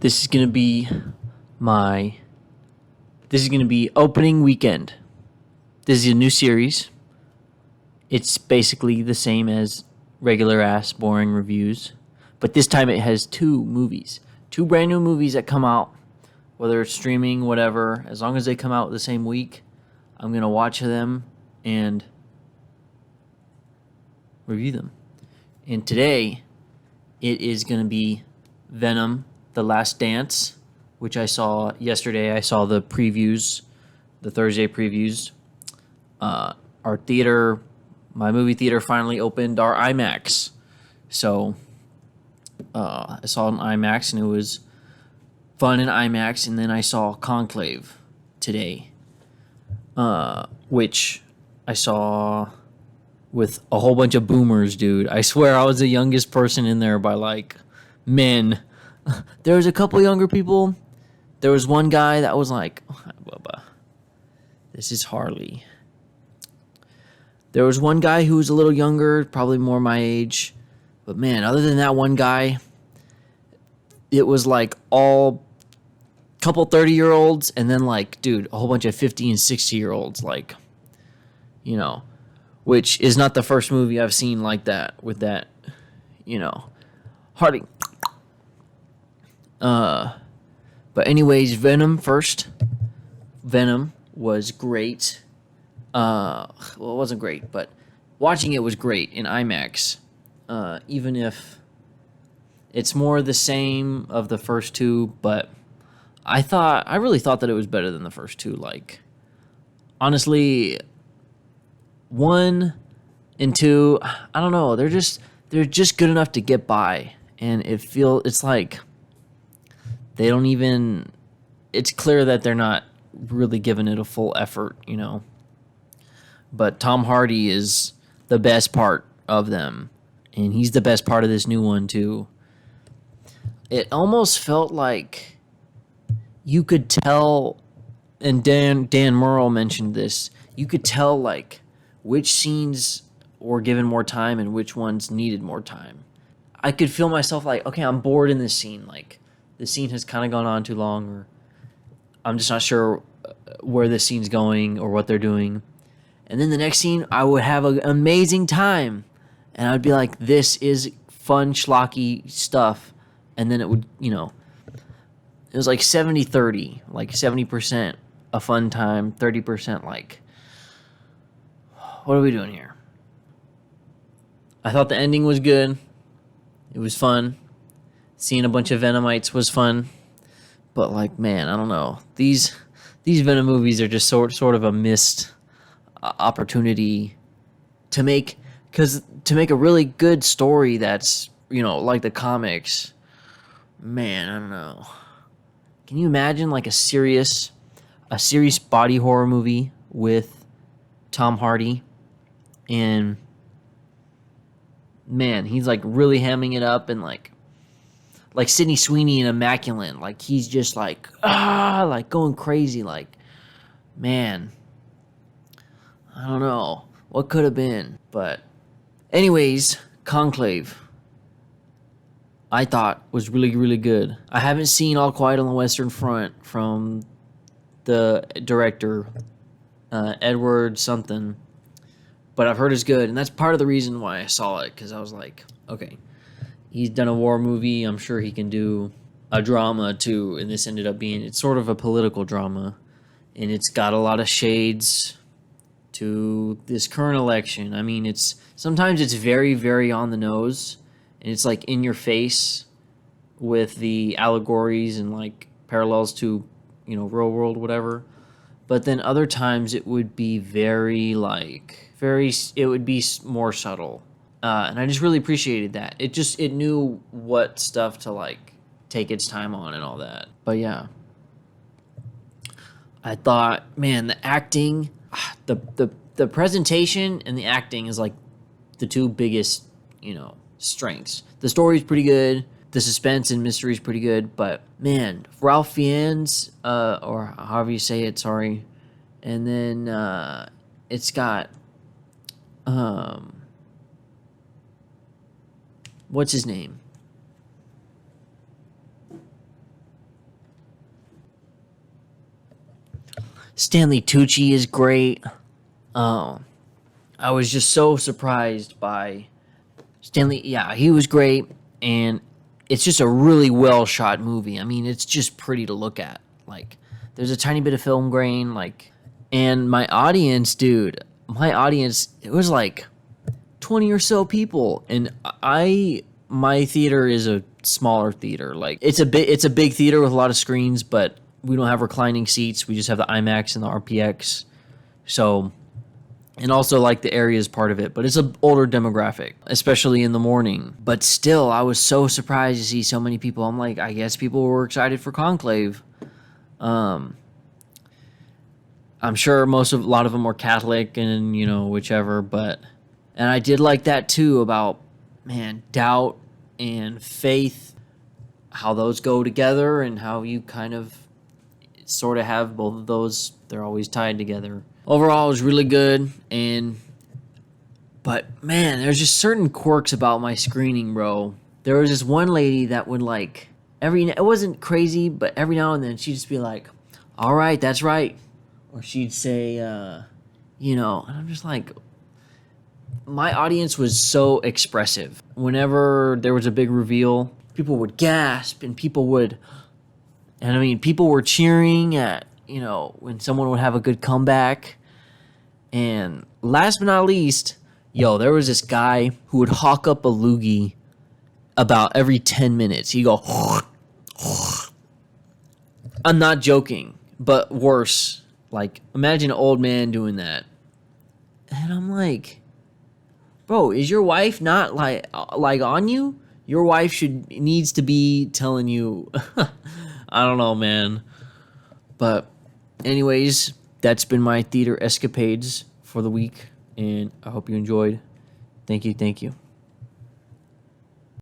This is gonna be my. This is gonna be opening weekend. This is a new series. It's basically the same as regular ass boring reviews, but this time it has two movies, two brand new movies that come out, whether it's streaming, whatever. As long as they come out the same week, I'm gonna watch them and review them. And today, it is gonna be Venom: The Last Dance, which I saw yesterday. I saw the previews, the Thursday previews. Our theater, my movie theater, finally opened our IMAX. So I saw it in IMAX, and it was fun in IMAX. And then I saw Conclave today, which I saw with a whole bunch of boomers, dude. I swear I was the youngest person in there by like men. There was a couple younger people. There was one guy that was like, this is Harley. There was one guy who was a little younger, probably more my age. But man, other than that one guy, it was like all couple 30-year-olds and then like, dude, a whole bunch of 50 and 60-year-olds, like, you know, which is not the first movie I've seen like that with that, you know, Harley. But anyways, Venom first. Venom was great. Well, it wasn't great, but watching it was great in IMAX. Even if it's more the same of the first two, but I really thought that it was better than the first two. Like, honestly, 1 and 2, I don't know. They're just good enough to get by, and it's like they don't even. It's clear that they're not really giving it a full effort, you know. But Tom Hardy is the best part of them, and he's the best part of this new one too. It almost felt like you could tell, and Dan Murrell mentioned this, you could tell like which scenes were given more time and which ones needed more time. I could feel myself like, okay, I'm bored in this scene. Like, the scene has kind of gone on too long, or I'm just not sure where this scene's going or what they're doing. And then the next scene, I would have an amazing time. And I would be like, this is fun, schlocky stuff. And then it would, you know, it was like 70-30, like 70% a fun time, 30% like, what are we doing here? I thought the ending was good. It was fun. Seeing a bunch of Venomites was fun. But like, man, I don't know. These Venom movies are just sort of a missed opportunity to make a really good story that's, you know, like the comics. Man, I don't know. Can you imagine like a serious body horror movie with Tom Hardy, and man, he's like really hamming it up, and like Sydney Sweeney in Immaculate, like he's just like like going crazy, like, man, I don't know what could have been. But anyways, Conclave, I thought was really, really good. I haven't seen All Quiet on the Western Front from the director, Edward something, but I've heard it's good, and that's part of the reason why I saw it, because I was like, okay, he's done a war movie, I'm sure he can do a drama too, and this ended up being, it's sort of a political drama, and it's got a lot of shades to this current election. I mean, sometimes it's very, very on the nose, and it's like in your face with the allegories and like parallels to, you know, real world, whatever. But then other times it would be it would be more subtle. And I just really appreciated that. It knew what stuff to like take its time on and all that. But yeah, I thought, man, the acting, the presentation and the acting is like the two biggest, you know, strengths. The story's pretty good. The suspense and mystery is pretty good. But man, Ralph Fiennes, or however you say it, sorry. And then it's got, what's his name? Stanley Tucci is great. I was just so surprised by Stanley. Yeah, he was great, and it's just a really well shot movie. I mean, it's just pretty to look at. Like, there's a tiny bit of film grain, like, and my audience, dude, it was like 20 or so people, and my theater is a smaller theater. Like, it's a big theater with a lot of screens, but we don't have reclining seats. We just have the IMAX and the RPX. So, and also like the area is part of it, but it's an older demographic, especially in the morning. But still, I was so surprised to see so many people. I'm like, I guess people were excited for Conclave. I'm sure a lot of them were Catholic and, whichever, and I did like that too about, man, doubt and faith, how those go together and how you kind of sort of have both of those. They're always tied together. Overall, it was really good, but man, there's just certain quirks about my screening, bro. There was this one lady that would like, it wasn't crazy, but every now and then she'd just be like, all right, that's right. Or she'd say, and I'm just like, my audience was so expressive. Whenever there was a big reveal, people would gasp and people were cheering at, when someone would have a good comeback. And last but not least, there was this guy who would hawk up a loogie about every 10 minutes. He'd go, I'm not joking, but worse. Like, imagine an old man doing that. And I'm like, bro, is your wife not like on you? Your wife needs to be telling you. I don't know, man. But anyways, that's been my theater escapades for the week, and I hope you enjoyed. Thank you.